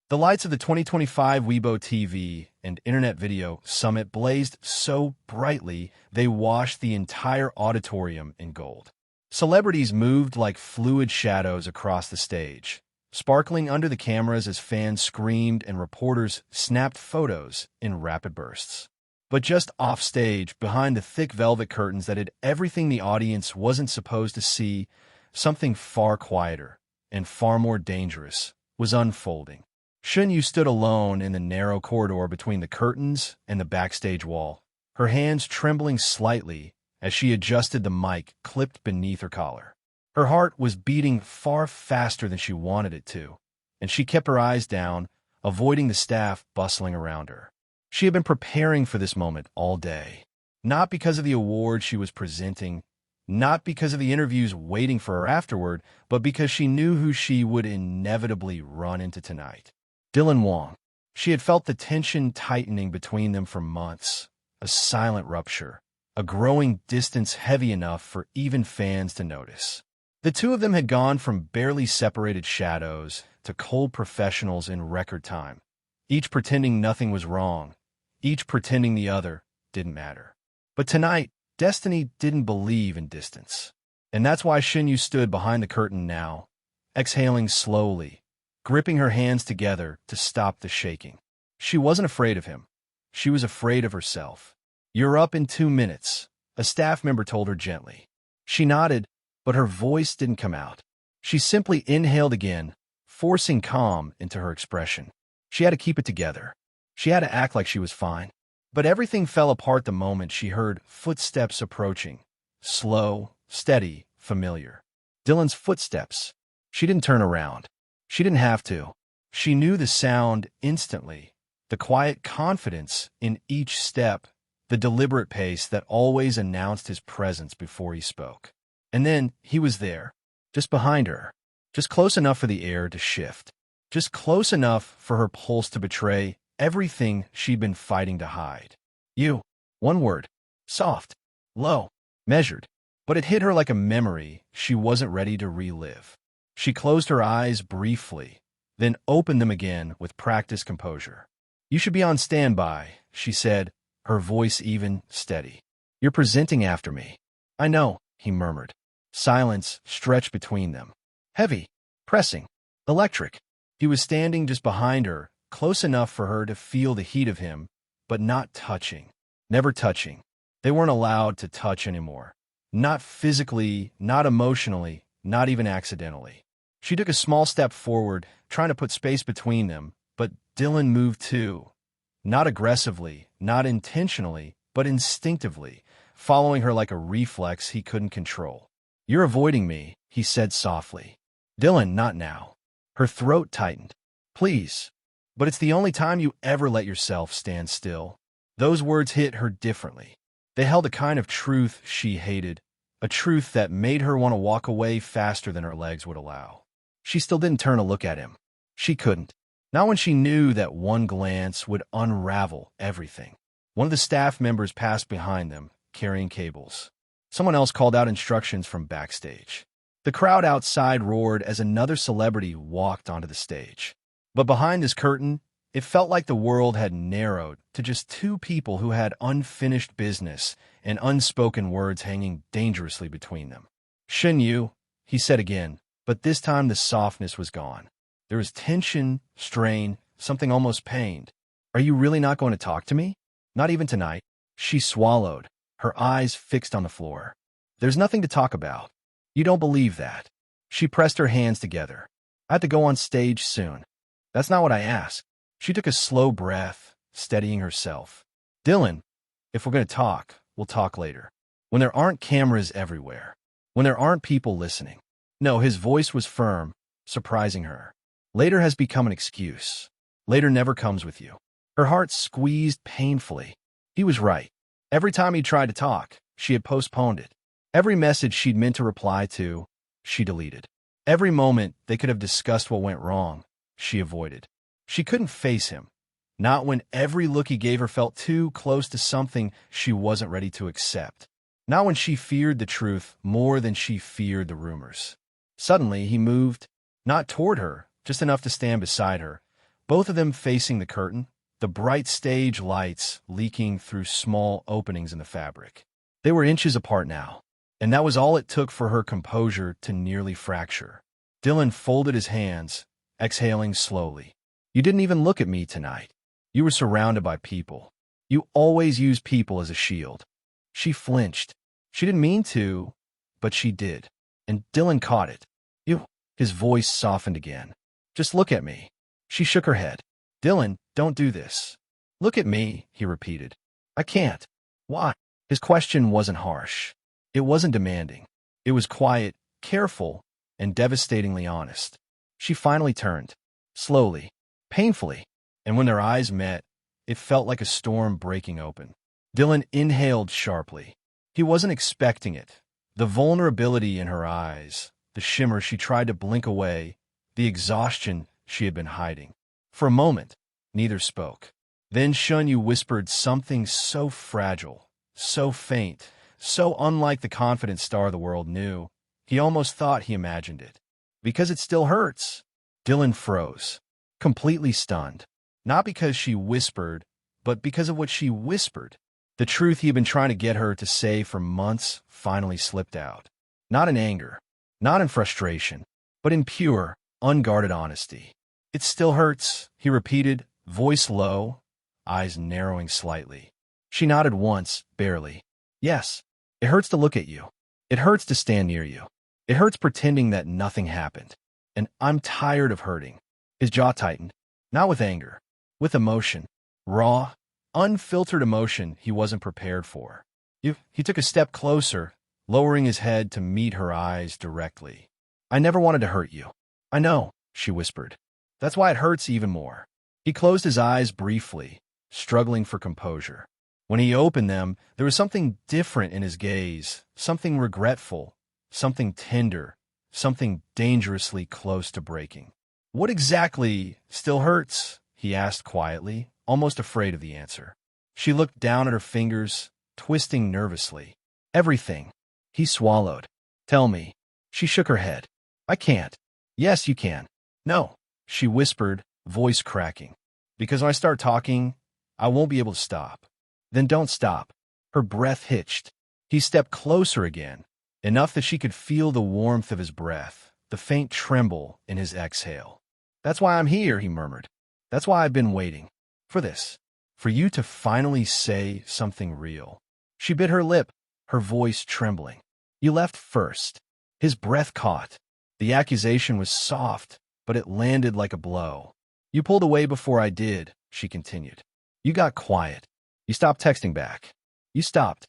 The lights of the 2025 Weibo TV and Internet Video Summit blazed so brightly they washed the entire auditorium in gold. Celebrities moved like fluid shadows across the stage, sparkling under the cameras as fans screamed and reporters snapped photos in rapid bursts. But just offstage, behind the thick velvet curtains that hid everything the audience wasn't supposed to see, something far quieter and far more dangerous was unfolding. Shunyu stood alone in the narrow corridor between the curtains and the backstage wall, her hands trembling slightly as she adjusted the mic clipped beneath her collar. Her heart was beating far faster than she wanted it to, and she kept her eyes down, avoiding the staff bustling around her. She had been preparing for this moment all day, not because of the award she was presenting, not because of the interviews waiting for her afterward, but because she knew who she would inevitably run into tonight. Dylan Wang. She had felt the tension tightening between them for months, a silent rupture, a growing distance heavy enough for even fans to notice. The two of them had gone from barely separated shadows to cold professionals in record time, each pretending nothing was wrong, each pretending the other didn't matter. But tonight, destiny didn't believe in distance. And that's why Xinyu stood behind the curtain now, exhaling slowly, gripping her hands together to stop the shaking. She wasn't afraid of him. She was afraid of herself. "You're up in 2 minutes," a staff member told her gently. She nodded, but her voice didn't come out. She simply inhaled again, forcing calm into her expression. She had to keep it together. She had to act like she was fine. But everything fell apart the moment she heard footsteps approaching. Slow, steady, familiar. Dylan's footsteps. She didn't turn around. She didn't have to. She knew the sound instantly, the quiet confidence in each step, the deliberate pace that always announced his presence before he spoke. And then he was there, just behind her, just close enough for the air to shift, just close enough for her pulse to betray everything she'd been fighting to hide. "You." One word. Soft, low, measured. But it hit her like a memory she wasn't ready to relive. She closed her eyes briefly, then opened them again with practiced composure. "You should be on standby," she said, her voice even, steady. "You're presenting after me." "I know," he murmured. Silence stretched between them. Heavy, pressing, electric. He was standing just behind her, close enough for her to feel the heat of him, but not touching. Never touching. They weren't allowed to touch anymore. Not physically, not emotionally, not even accidentally. She took a small step forward, trying to put space between them, but Dylan moved too. Not aggressively, not intentionally, but instinctively, following her like a reflex he couldn't control. "You're avoiding me," he said softly. "Dylan, not now." Her throat tightened. "Please." "But it's the only time you ever let yourself stand still." Those words hit her differently. They held a kind of truth she hated, a truth that made her want to walk away faster than her legs would allow. She still didn't turn to look at him. She couldn't. Not when she knew that one glance would unravel everything. One of the staff members passed behind them, carrying cables. Someone else called out instructions from backstage. The crowd outside roared as another celebrity walked onto the stage. But behind this curtain, it felt like the world had narrowed to just two people who had unfinished business and unspoken words hanging dangerously between them. "Xinyu," he said again, but this time the softness was gone. There was tension, strain, something almost pained. "Are you really not going to talk to me? Not even tonight?" She swallowed, her eyes fixed on the floor. "There's nothing to talk about." "You don't believe that." She pressed her hands together. "I have to go on stage soon." "That's not what I asked." She took a slow breath, steadying herself. "Dylan, if we're going to talk, we'll talk later. When there aren't cameras everywhere. When there aren't people listening." No, his voice was firm, surprising her. Later has become an excuse. Later never comes with you. Her heart squeezed painfully. He was right. Every time he tried to talk, she had postponed it. Every message she'd meant to reply to, she deleted. Every moment they could have discussed what went wrong, she avoided. She couldn't face him. Not when every look he gave her felt too close to something she wasn't ready to accept. Not when she feared the truth more than she feared the rumors. Suddenly, he moved, not toward her, just enough to stand beside her, both of them facing the curtain, the bright stage lights leaking through small openings in the fabric. They were inches apart now, and that was all it took for her composure to nearly fracture. Dylan folded his hands, exhaling slowly. You didn't even look at me tonight. You were surrounded by people. You always use people as a shield. She flinched. She didn't mean to, but she did. And Dylan caught it. His voice softened again. Just look at me. She shook her head. Dylan, don't do this. Look at me, he repeated. I can't. Why? His question wasn't harsh. It wasn't demanding. It was quiet, careful, and devastatingly honest. She finally turned. Slowly. Painfully. And when their eyes met, it felt like a storm breaking open. Dylan inhaled sharply. He wasn't expecting it. The vulnerability in her eyes, the shimmer she tried to blink away, the exhaustion she had been hiding. For a moment, neither spoke. Then Shunyu whispered something so fragile, so faint, so unlike the confident star the world knew, he almost thought he imagined it. Because it still hurts. Dylan froze, completely stunned. Not because she whispered, but because of what she whispered. The truth he had been trying to get her to say for months finally slipped out. Not in anger, not in frustration, but in pure, unguarded honesty. It still hurts, he repeated, voice low, eyes narrowing slightly. She nodded once, barely. Yes, it hurts to look at you. It hurts to stand near you. It hurts pretending that nothing happened. And I'm tired of hurting. His jaw tightened, not with anger, with emotion. Raw, unfiltered emotion he wasn't prepared for. He took a step closer, lowering his head to meet her eyes directly. I never wanted to hurt you. I know, she whispered. That's why it hurts even more. He closed his eyes briefly, struggling for composure. When he opened them, there was something different in his gaze, something regretful, something tender, something dangerously close to breaking. What exactly still hurts? He asked quietly, almost afraid of the answer. She looked down at her fingers, twisting nervously. Everything. He swallowed. Tell me. She shook her head. I can't. Yes, you can. No, she whispered, voice cracking. Because when I start talking, I won't be able to stop. Then don't stop. Her breath hitched. He stepped closer again, enough that she could feel the warmth of his breath, the faint tremble in his exhale. That's why I'm here, he murmured. That's why I've been waiting. For this. For you to finally say something real. She bit her lip, her voice trembling. You left first. His breath caught. The accusation was soft, but it landed like a blow. You pulled away before I did, she continued. You got quiet. You stopped texting back. You stopped